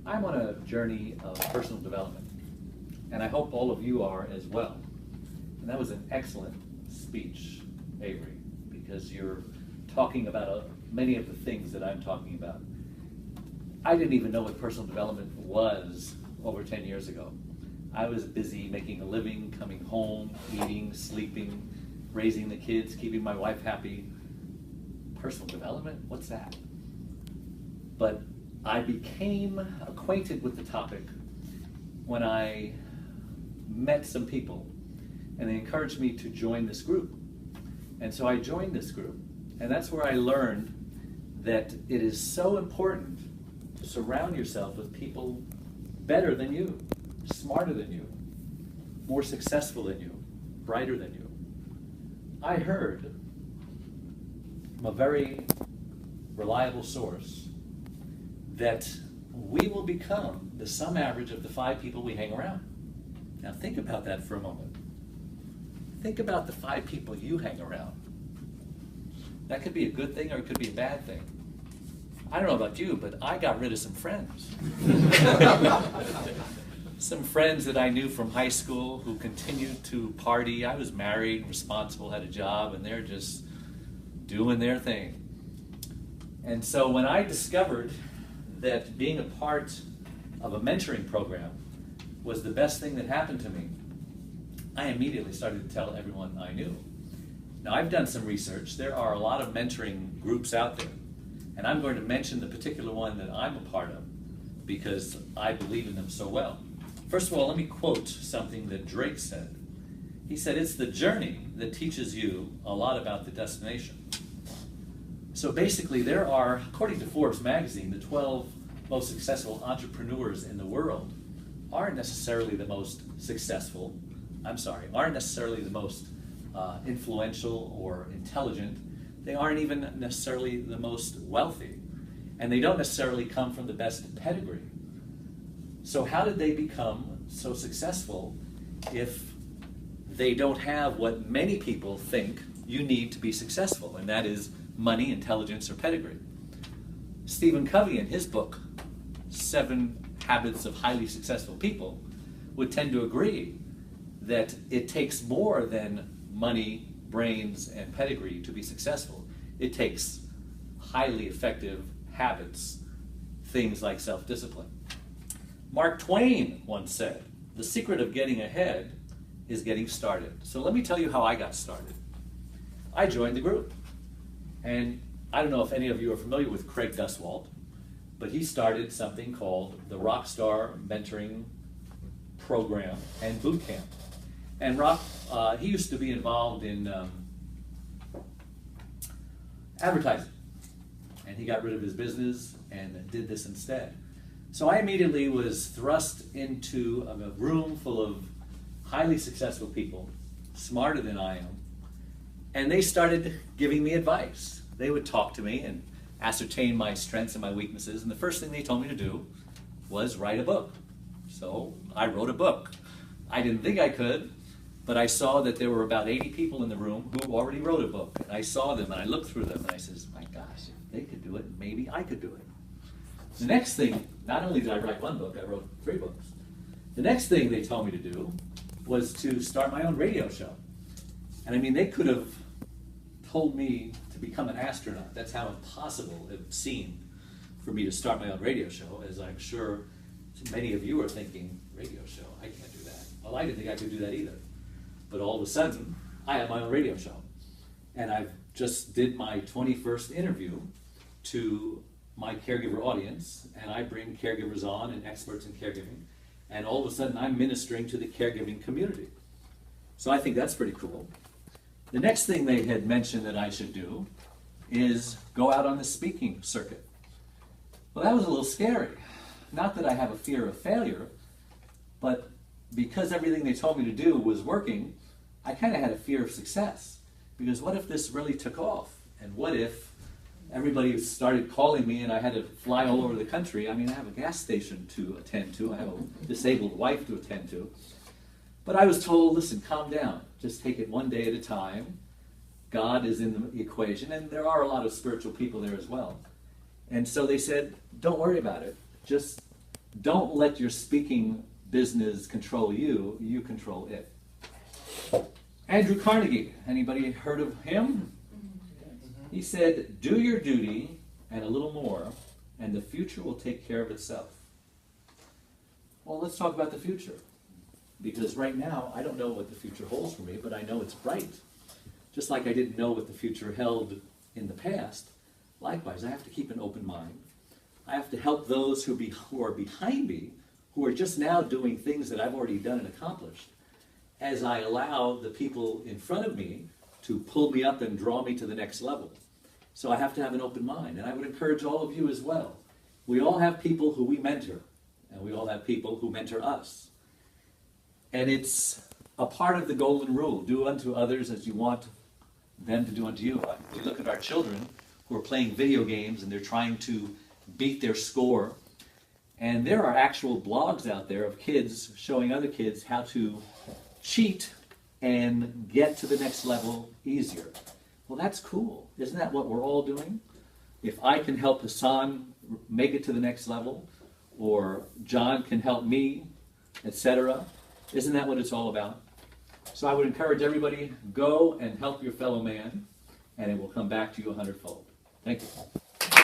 I'm on a journey of personal development, and I hope all of you are as well. And that was an excellent speech, Avery, because you're talking about many of the things that I'm talking about. I didn't even know what personal development was over 10 years ago. I was busy making a living, coming home, eating, sleeping, raising the kids, keeping my wife happy. Personal development? What's that? But I became acquainted with the topic when I met some people, and they encouraged me to join this group. And so I joined this group, and that's where I learned that it is so important to surround yourself with people better than you, smarter than you, more successful than you, brighter than you. I heard from a very reliable source that we will become the sum average of the 5 people we hang around. Now think about that for a moment. Think about the 5 people you hang around. That could be a good thing or it could be a bad thing. I don't know about you, but I got rid of some friends. Some friends that I knew from high school who continued to party. I was married, responsible, had a job, and they're just doing their thing. And so when I discovered that being a part of a mentoring program was the best thing that happened to me, I immediately started to tell everyone I knew. Now, I've done some research. There are a lot of mentoring groups out there, and I'm going to mention the particular one that I'm a part of because I believe in them so well. First of all, let me quote something that Drake said. He said, "It's the journey that teaches you a lot about the destination." So basically, there are, according to Forbes magazine, the 12 most successful entrepreneurs in the world aren't necessarily the most successful, aren't necessarily the most influential or intelligent. They aren't even necessarily the most wealthy. And they don't necessarily come from the best pedigree. So how did they become so successful if they don't have what many people think you need to be successful, and that is money, intelligence, or pedigree? Stephen Covey, in his book, 7 Habits of Highly Successful People, would tend to agree that it takes more than money, brains, and pedigree to be successful. It takes highly effective habits, things like self-discipline. Mark Twain once said, "The secret of getting ahead is getting started." So let me tell you how I got started. I joined the group. And I don't know if any of you are familiar with Craig Duswalt, but he started something called the Rockstar Mentoring Program and Boot Camp. And he used to be involved in advertising. And he got rid of his business and did this instead. So I immediately was thrust into a room full of highly successful people, smarter than I am, and they started giving me advice. They would talk to me and ascertain my strengths and my weaknesses, and the first thing they told me to do was write a book. So I wrote a book. I didn't think I could, but I saw that there were about 80 people in the room who already wrote a book. And I saw them and I looked through them and I says, my gosh, if they could do it, maybe I could do it. The next thing, not only did I write 1 book, I wrote 3 books. The next thing they told me to do was to start my own radio show. And I mean, they could have told me to become an astronaut. That's how impossible it seemed for me to start my own radio show, as I'm sure many of you are thinking, radio show, I can't do that. Well, I didn't think I could do that either. But all of a sudden, I have my own radio show. And I've just did my 21st interview to my caregiver audience, and I bring caregivers on and experts in caregiving, and all of a sudden I'm ministering to the caregiving community. So I think that's pretty cool. The next thing they had mentioned that I should do is go out on the speaking circuit. Well, that was a little scary. Not that I have a fear of failure, but because everything they told me to do was working, I kind of had a fear of success. Because what if this really took off? And what if everybody started calling me and I had to fly all over the country? I mean, I have a gas station to attend to. I have a disabled wife to attend to. But I was told, listen, calm down. Just take it one day at a time. God is in the equation. And there are a lot of spiritual people there as well. And so they said, don't worry about it. Just don't let your speaking business control you, you control it. Andrew Carnegie, anybody heard of him? He said, do your duty and a little more, and the future will take care of itself. Well, let's talk about the future. Because right now, I don't know what the future holds for me, but I know it's bright. Just like I didn't know what the future held in the past, likewise, I have to keep an open mind. I have to help those who are behind me, who are just now doing things that I've already done and accomplished, as I allow the people in front of me to pull me up and draw me to the next level. So I have to have an open mind, and I would encourage all of you as well. We all have people who we mentor, and we all have people who mentor us. And it's a part of the golden rule, do unto others as you want them to do unto you. We look at our children who are playing video games and they're trying to beat their score. And there are actual blogs out there of kids showing other kids how to cheat and get to the next level easier. Well, that's cool. Isn't that what we're all doing? If I can help Hassan make it to the next level, or John can help me, etc., isn't that what it's all about? So I would encourage everybody, go and help your fellow man, and it will come back to you 100-fold. Thank you.